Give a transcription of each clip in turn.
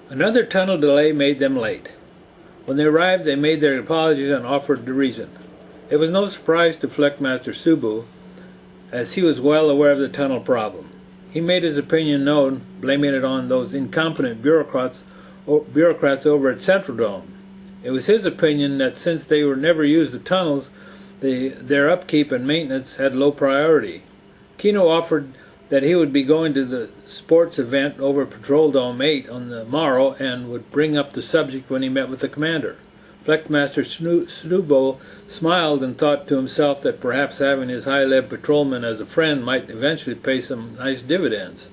Another tunnel delay made them late. When they arrived, they made their apologies and offered the reason. It was no surprise to Flexmaster Subu, as he was well aware of the tunnel problem. He made his opinion known, blaming it on those incompetent bureaucrats over at Central Dome. It was his opinion that since they were never used the tunnels, their upkeep and maintenance had low priority. Kenom offered that he would be going to the sports event over Patrol Dome 8 on the morrow and would bring up the subject when he met with the commander. Flexmaster Subu smiled and thought to himself that perhaps having his high-level patrolman as a friend might eventually pay some nice dividends.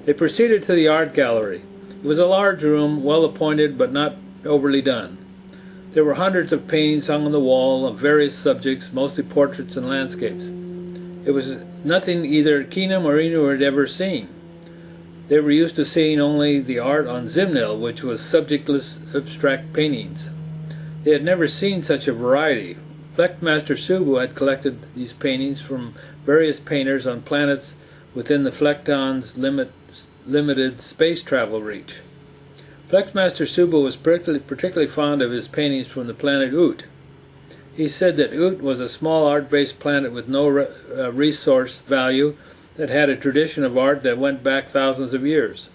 They proceeded to the art gallery. It was a large room, well appointed but not overly done. There were hundreds of paintings hung on the wall of various subjects, mostly portraits and landscapes. It was nothing either Kenom or Enew had ever seen. They were used to seeing only the art on Zimmnel, which was subjectless abstract paintings. They had never seen such a variety. Flexmaster Subu had collected these paintings from various painters on planets within the Flextons' limited space travel reach. Flexmaster Subu was particularly fond of his paintings from the planet Ut. He said that Ut was a small art-based planet with no resource value that had a tradition of art that went back thousands of years.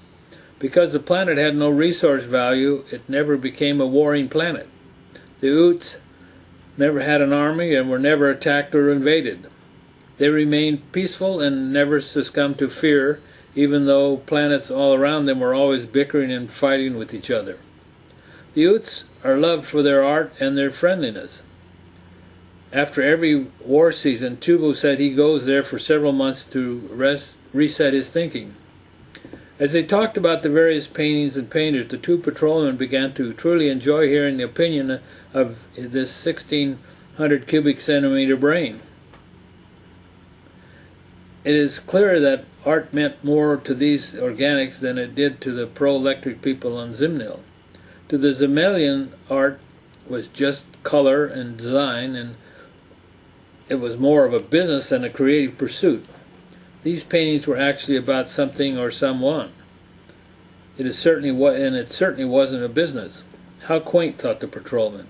Because the planet had no resource value, it never became a warring planet. The Uts never had an army and were never attacked or invaded. They remained peaceful and never succumbed to fear, even though planets all around them were always bickering and fighting with each other. The Uts are loved for their art and their friendliness. After every war season, Subu said he goes there for several months to reset his thinking. As they talked about the various paintings and painters, the two patrolmen began to truly enjoy hearing the opinion of this 1,600 cubic centimeter brain. It is clear that art meant more to these organics than it did to the pro-electric people on Zimmnel. To the Zimmnellian, art was just color and design, and it was more of a business than a creative pursuit. These paintings were actually about something or someone. It certainly wasn't a business. How quaint, thought the patrolman.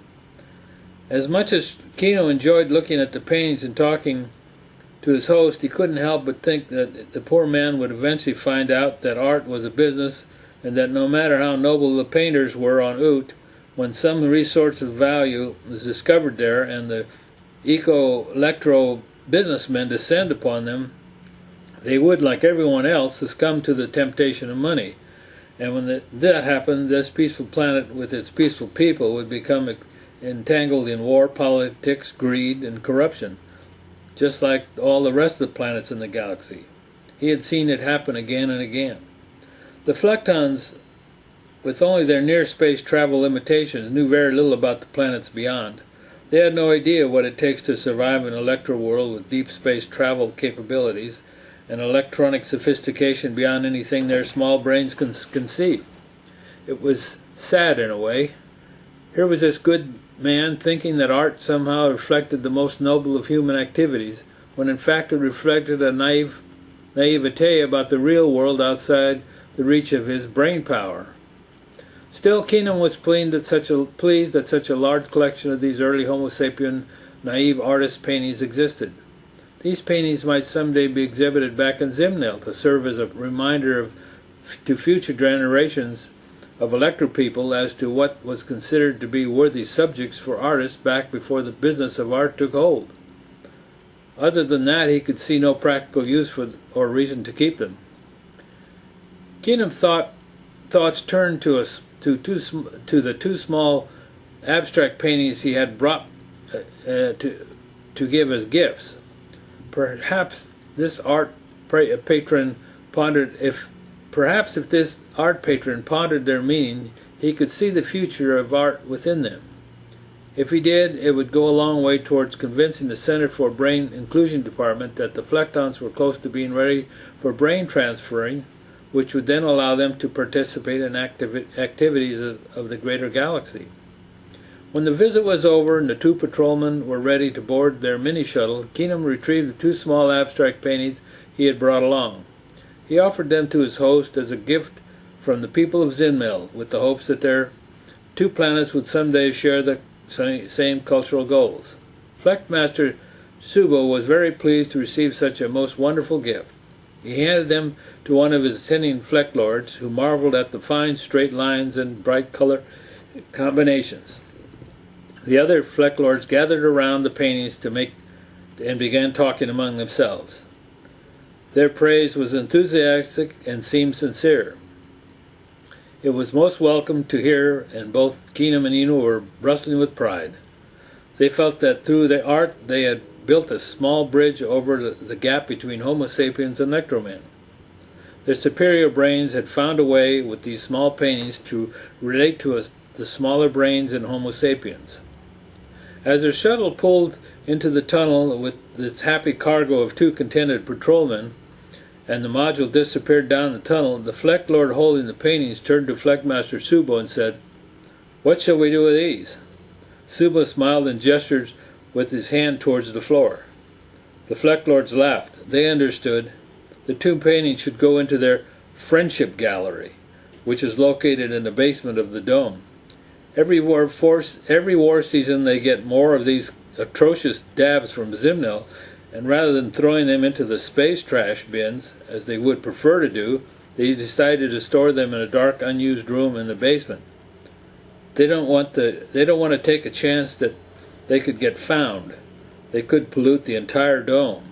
As much as Kenom enjoyed looking at the paintings and talking to his host, he couldn't help but think that the poor man would eventually find out that art was a business, and that no matter how noble the painters were on Ut, when some resource of value was discovered there and the electro businessmen descend upon them, they would, like everyone else, succumb to the temptation of money. And when that happened, this peaceful planet with its peaceful people would become entangled in war, politics, greed, and corruption, just like all the rest of the planets in the galaxy. He had seen it happen again and again. The Flextons, with only their near-space travel limitations, knew very little about the planets beyond. They had no idea what it takes to survive in an electro world with deep space travel capabilities and electronic sophistication beyond anything their small brains can conceive. It was sad in a way. Here was this good man thinking that art somehow reflected the most noble of human activities, when in fact it reflected a naivete about the real world outside the reach of his brain power. Still, Kenom was pleased that such a large collection of these early Homo sapien naive artist paintings existed. These paintings might someday be exhibited back in Zimmnel to serve as a reminder to future generations of electro-people as to what was considered to be worthy subjects for artists back before the business of art took hold. Other than that, he could see no practical use for or reason to keep them. Kenom's thoughts turned to the two small abstract paintings he had brought to give as gifts. Perhaps if this art patron pondered their meaning, he could see the future of art within them. If he did, it would go a long way towards convincing the Center for Brain Inclusion Department that the Flextons were close to being ready for brain transferring, which would then allow them to participate in activities of the greater galaxy. When the visit was over and the two patrolmen were ready to board their mini-shuttle, Kenom retrieved the two small abstract paintings he had brought along. He offered them to his host as a gift from the people of Zinmel, with the hopes that their two planets would someday share the same cultural goals. Flechtmaster Subo was very pleased to receive such a most wonderful gift. He handed them to one of his attending Flechtlords, who marveled at the fine straight lines and bright color combinations. The other Flechtlords gathered around the paintings and began talking among themselves. Their praise was enthusiastic and seemed sincere. It was most welcome to hear, and both Kenom and Enew were bristling with pride. They felt that through the art they had built a small bridge over the gap between Homo sapiens and electromen. Their superior brains had found a way with these small paintings to relate to us the smaller brains in Homo sapiens. As their shuttle pulled into the tunnel with its happy cargo of two contented patrolmen, and the module disappeared down the tunnel, the Flechtlord holding the paintings turned to Flechtmaster Subo and said, "What shall we do with these?" Subo smiled and gestured with his hand towards the floor. The Flechtlords laughed. They understood. The two paintings should go into their friendship gallery, which is located in the basement of the dome. Every war season they get more of these atrocious dabs from Zimmnel, and rather than throwing them into the space trash bins, as they would prefer to do, they decided to store them in a dark, unused room in the basement. They don't want to take a chance that they could get found. They could pollute the entire dome.